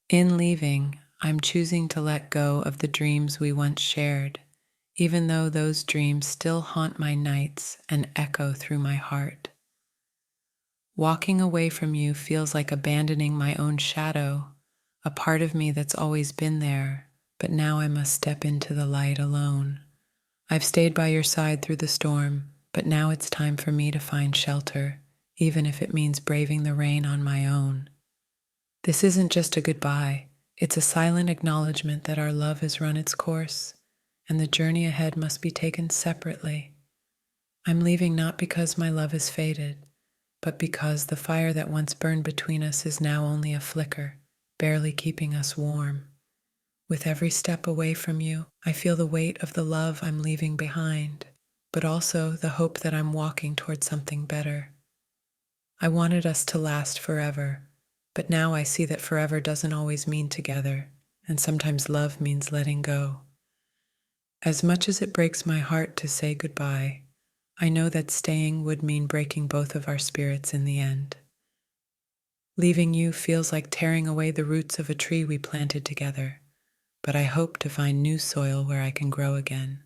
In leaving, I'm choosing to let go of the dreams we once shared, even though those dreams still haunt my nights and echo through my heart. Walking away from you feels like abandoning my own shadow, a part of me that's always been there, but now I must step into the light alone. I've stayed by your side through the storm, but now it's time for me to find shelter, even if it means braving the rain on my own. This isn't just a goodbye, it's a silent acknowledgement that our love has run its course, and the journey ahead must be taken separately. I'm leaving not because my love has faded, but because the fire that once burned between us is now only a flicker, barely keeping us warm. With every step away from you, I feel the weight of the love I'm leaving behind, but also the hope that I'm walking toward something better. I wanted us to last forever, but now I see that forever doesn't always mean together, and sometimes love means letting go. As much as it breaks my heart to say goodbye, I know that staying would mean breaking both of our spirits in the end. Leaving you feels like tearing away the roots of a tree we planted together, but I hope to find new soil where I can grow again.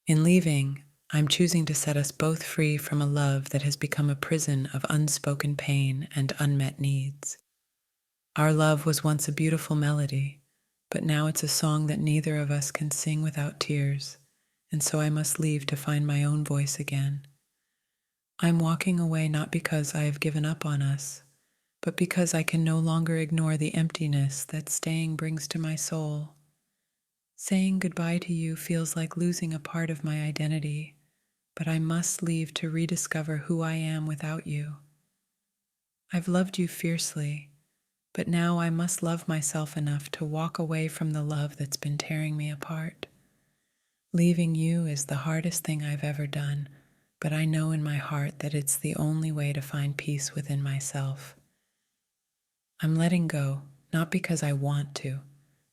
In leaving, I'm choosing to set us both free from a love that has become a prison of unspoken pain and unmet needs. Our love was once a beautiful melody, but now it's a song that neither of us can sing without tears, and so I must leave to find my own voice again. I'm walking away not because I have given up on us, but because I can no longer ignore the emptiness that staying brings to my soul. Saying goodbye to you feels like losing a part of my identity, but I must leave to rediscover who I am without you. I've loved you fiercely, but now I must love myself enough to walk away from the love that's been tearing me apart. Leaving you is the hardest thing I've ever done, but I know in my heart that it's the only way to find peace within myself. I'm letting go, not because I want to,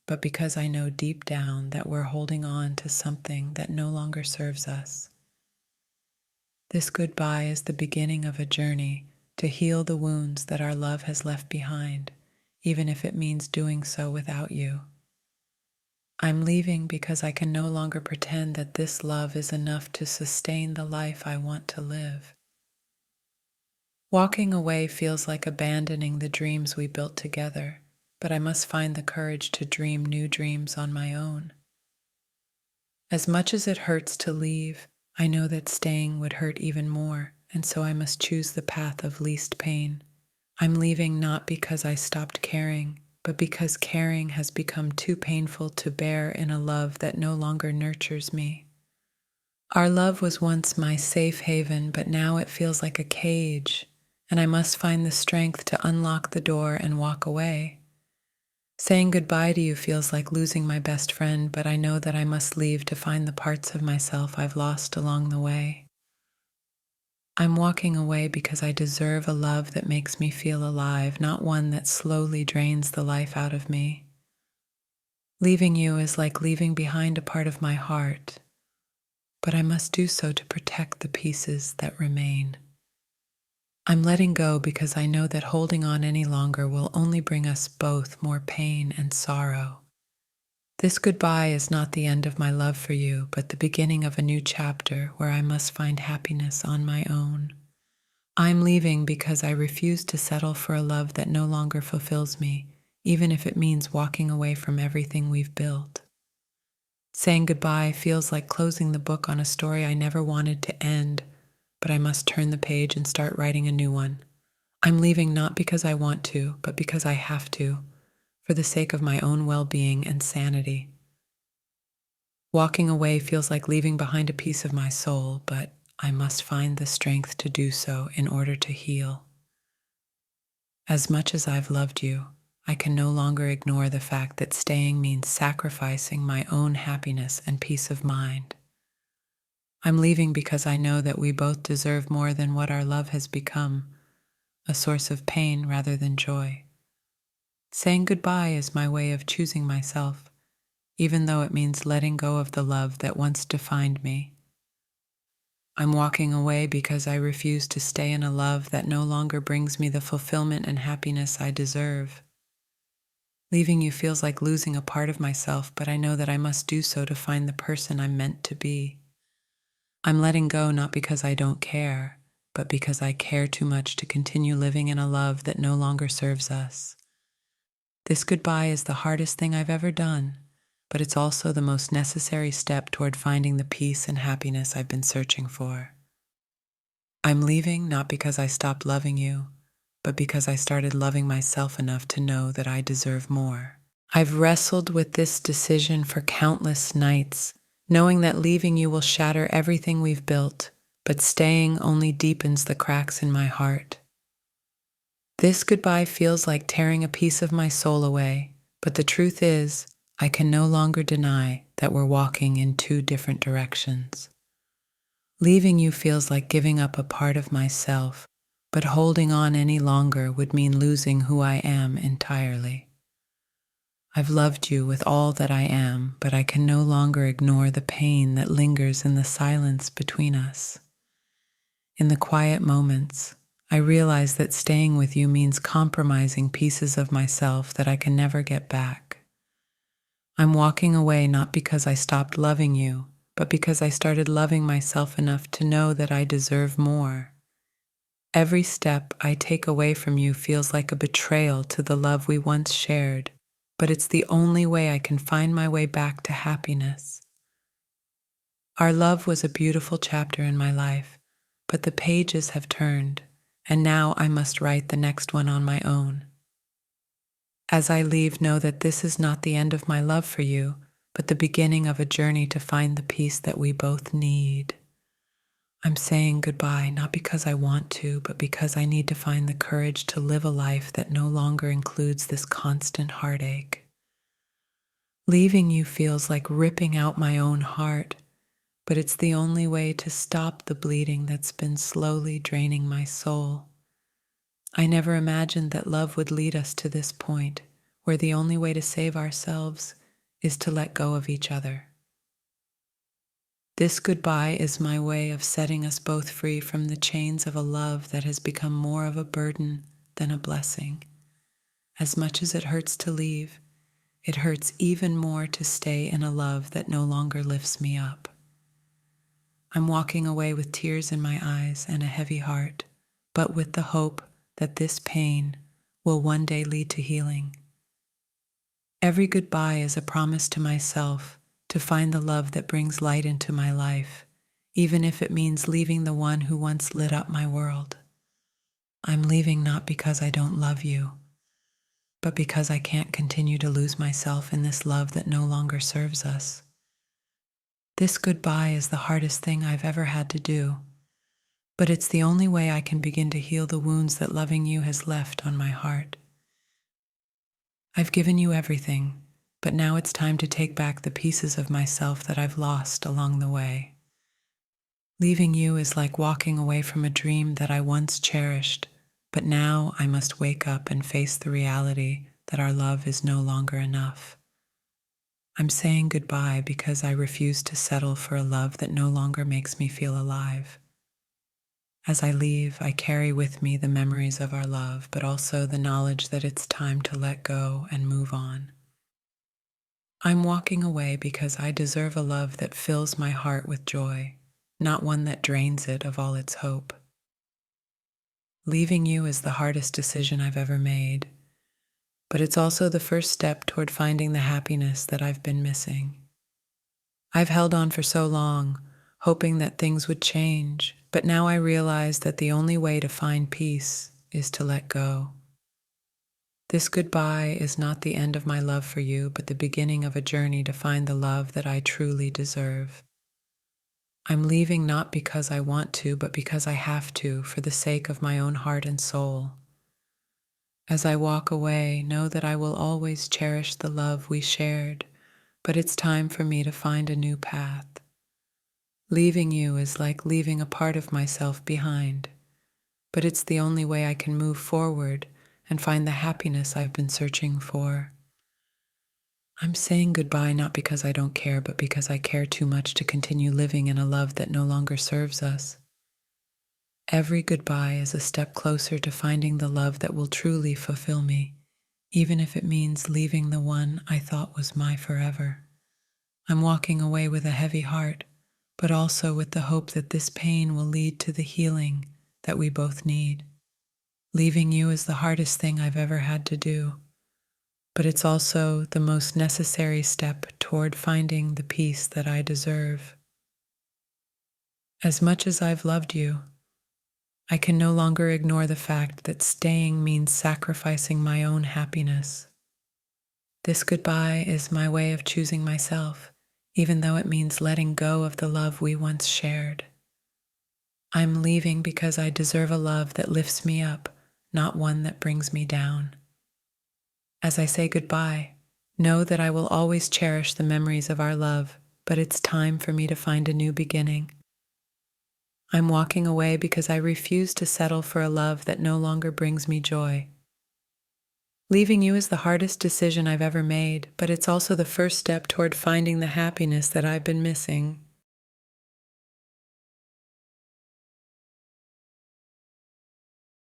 but because I know deep down that we're holding on to something that no longer serves us. This goodbye is the beginning of a journey to heal the wounds that our love has left behind, even if it means doing so without you. I'm leaving because I can no longer pretend that this love is enough to sustain the life I want to live. Walking away feels like abandoning the dreams we built together, but I must find the courage to dream new dreams on my own. As much as it hurts to leave, I know that staying would hurt even more, and so I must choose the path of least pain. I'm leaving not because I stopped caring, but because caring has become too painful to bear in a love that no longer nurtures me. Our love was once my safe haven, but now it feels like a cage, and I must find the strength to unlock the door and walk away. Saying goodbye to you feels like losing my best friend, but I know that I must leave to find the parts of myself I've lost along the way. I'm walking away because I deserve a love that makes me feel alive, not one that slowly drains the life out of me. Leaving you is like leaving behind a part of my heart, but I must do so to protect the pieces that remain. I'm letting go because I know that holding on any longer will only bring us both more pain and sorrow. This goodbye is not the end of my love for you, but the beginning of a new chapter where I must find happiness on my own. I'm leaving because I refuse to settle for a love that no longer fulfills me, even if it means walking away from everything we've built. Saying goodbye feels like closing the book on a story I never wanted to end, but I must turn the page and start writing a new one. I'm leaving not because I want to, but because I have to, for the sake of my own well-being and sanity. Walking away feels like leaving behind a piece of my soul, but I must find the strength to do so in order to heal. As much as I've loved you, I can no longer ignore the fact that staying means sacrificing my own happiness and peace of mind. I'm leaving because I know that we both deserve more than what our love has become, a source of pain rather than joy. Saying goodbye is my way of choosing myself, even though it means letting go of the love that once defined me. I'm walking away because I refuse to stay in a love that no longer brings me the fulfillment and happiness I deserve. Leaving you feels like losing a part of myself, but I know that I must do so to find the person I'm meant to be. I'm letting go not because I don't care, but because I care too much to continue living in a love that no longer serves us. This goodbye is the hardest thing I've ever done, but it's also the most necessary step toward finding the peace and happiness I've been searching for. I'm leaving not because I stopped loving you, but because I started loving myself enough to know that I deserve more. I've wrestled with this decision for countless nights, knowing that leaving you will shatter everything we've built, but staying only deepens the cracks in my heart. This goodbye feels like tearing a piece of my soul away, but the truth is, I can no longer deny that we're walking in two different directions. Leaving you feels like giving up a part of myself, but holding on any longer would mean losing who I am entirely. I've loved you with all that I am, but I can no longer ignore the pain that lingers in the silence between us. In the quiet moments, I realize that staying with you means compromising pieces of myself that I can never get back. I'm walking away not because I stopped loving you, but because I started loving myself enough to know that I deserve more. Every step I take away from you feels like a betrayal to the love we once shared, but it's the only way I can find my way back to happiness. Our love was a beautiful chapter in my life, but the pages have turned, and now I must write the next one on my own. As I leave, know that this is not the end of my love for you, but the beginning of a journey to find the peace that we both need. I'm saying goodbye not because I want to, but because I need to find the courage to live a life that no longer includes this constant heartache. Leaving you feels like ripping out my own heart, but it's the only way to stop the bleeding that's been slowly draining my soul. I never imagined that love would lead us to this point, where the only way to save ourselves is to let go of each other. This goodbye is my way of setting us both free from the chains of a love that has become more of a burden than a blessing. As much as it hurts to leave, it hurts even more to stay in a love that no longer lifts me up. I'm walking away with tears in my eyes and a heavy heart, but with the hope that this pain will one day lead to healing. Every goodbye is a promise to myself to find the love that brings light into my life, even if it means leaving the one who once lit up my world. I'm leaving not because I don't love you, but because I can't continue to lose myself in this love that no longer serves us. This goodbye is the hardest thing I've ever had to do, but it's the only way I can begin to heal the wounds that loving you has left on my heart. I've given you everything, but now it's time to take back the pieces of myself that I've lost along the way. Leaving you is like walking away from a dream that I once cherished, but now I must wake up and face the reality that our love is no longer enough. I'm saying goodbye because I refuse to settle for a love that no longer makes me feel alive. As I leave, I carry with me the memories of our love, but also the knowledge that it's time to let go and move on. I'm walking away because I deserve a love that fills my heart with joy, not one that drains it of all its hope. Leaving you is the hardest decision I've ever made, but it's also the first step toward finding the happiness that I've been missing. I've held on for so long, hoping that things would change, but now I realize that the only way to find peace is to let go. This goodbye is not the end of my love for you, but the beginning of a journey to find the love that I truly deserve. I'm leaving not because I want to, but because I have to, for the sake of my own heart and soul. As I walk away, know that I will always cherish the love we shared, but it's time for me to find a new path. Leaving you is like leaving a part of myself behind, but it's the only way I can move forward and find the happiness I've been searching for. I'm saying goodbye not because I don't care, but because I care too much to continue living in a love that no longer serves us. Every goodbye is a step closer to finding the love that will truly fulfill me, even if it means leaving the one I thought was my forever. I'm walking away with a heavy heart, but also with the hope that this pain will lead to the healing that we both need. Leaving you is the hardest thing I've ever had to do, but it's also the most necessary step toward finding the peace that I deserve. As much as I've loved you, I can no longer ignore the fact that staying means sacrificing my own happiness. This goodbye is my way of choosing myself, even though it means letting go of the love we once shared. I'm leaving because I deserve a love that lifts me up, not one that brings me down. As I say goodbye, know that I will always cherish the memories of our love, but it's time for me to find a new beginning. I'm walking away because I refuse to settle for a love that no longer brings me joy. Leaving you is the hardest decision I've ever made, but it's also the first step toward finding the happiness that I've been missing.